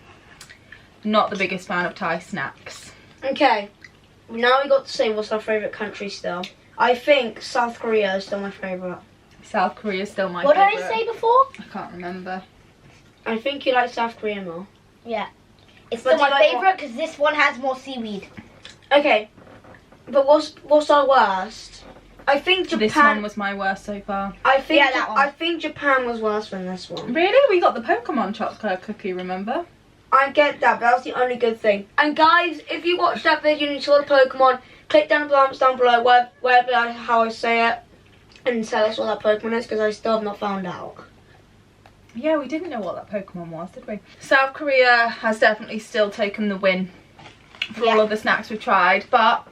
[SPEAKER 1] not the biggest fan of Thai snacks.
[SPEAKER 2] Okay, now we got to say what's our favourite country still. I think South Korea is still my favourite.
[SPEAKER 1] South Korea is still my
[SPEAKER 3] What
[SPEAKER 1] favourite.
[SPEAKER 3] did I say before?
[SPEAKER 1] I can't remember.
[SPEAKER 2] I think you like South Korea more.
[SPEAKER 3] Yeah. It's
[SPEAKER 2] But
[SPEAKER 3] still
[SPEAKER 2] do you
[SPEAKER 3] my
[SPEAKER 2] like
[SPEAKER 3] favourite because this one has more seaweed.
[SPEAKER 2] Okay, but what's our worst? I think Japan.
[SPEAKER 1] This one was my worst so far.
[SPEAKER 2] I think
[SPEAKER 3] Yeah, that one.
[SPEAKER 2] I think Japan was worse than this one.
[SPEAKER 1] Really? We got the Pokemon chocolate cookie, remember?
[SPEAKER 2] I get that, but that was the only good thing. And guys, if you watched that video and you saw the Pokemon, click down the comments down below, wherever how I say it, and tell us what that Pokemon is, because I still have not found out.
[SPEAKER 1] Yeah, we didn't know what that Pokemon was, did we? South Korea has definitely still taken the win for all of the snacks we've tried, but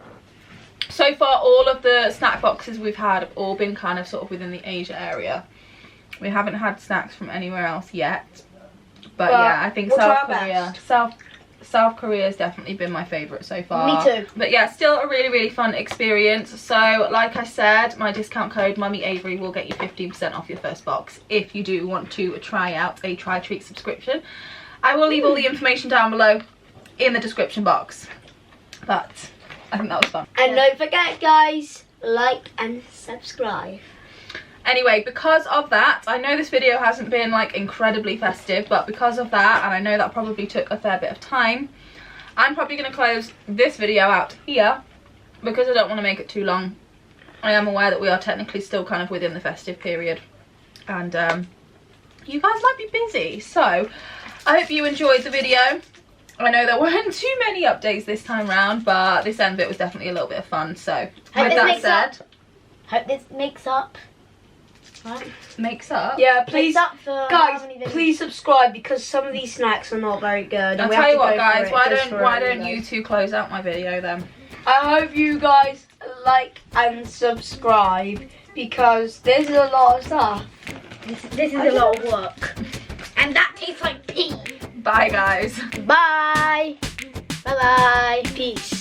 [SPEAKER 1] so far all of the snack boxes we've had have all been kind of sort of within the Asia area. We haven't had snacks from anywhere else yet. But yeah, I think
[SPEAKER 2] we'll try
[SPEAKER 1] South
[SPEAKER 2] our
[SPEAKER 1] Korea.
[SPEAKER 2] best.
[SPEAKER 1] South Korea has definitely been my favourite so far.
[SPEAKER 3] Me too.
[SPEAKER 1] But yeah, still a really, really fun experience. So like I said, my discount code Mummy Avery will get you 15% off your first box if you do want to try out a TRYTREATS subscription. I will leave all the information down below in the description box. But I think that was fun.
[SPEAKER 2] And don't forget, guys, like and subscribe.
[SPEAKER 1] Anyway, because of that, I know this video hasn't been like incredibly festive, but because of that, and I know that probably took a fair bit of time, I'm probably going to close this video out here because I don't want to make it too long. I am aware that we are technically still kind of within the festive period, and you guys might be busy, so I hope you enjoyed the video. I know there weren't too many updates this time round, but this end bit was definitely a little bit of fun. So with that said,
[SPEAKER 3] hope this makes up. Right.
[SPEAKER 1] Makes up.
[SPEAKER 2] Yeah, please,
[SPEAKER 3] Makes up for
[SPEAKER 2] guys,
[SPEAKER 3] how many videos.
[SPEAKER 2] please subscribe because some of these snacks are not very good.
[SPEAKER 1] I'll tell you what, guys. Why don't you two close out my video then?
[SPEAKER 2] I hope you guys like and subscribe because this is a lot of stuff.
[SPEAKER 3] This is a lot of work. And that tastes like pee.
[SPEAKER 1] Bye, guys.
[SPEAKER 3] Bye. Bye bye. Peace.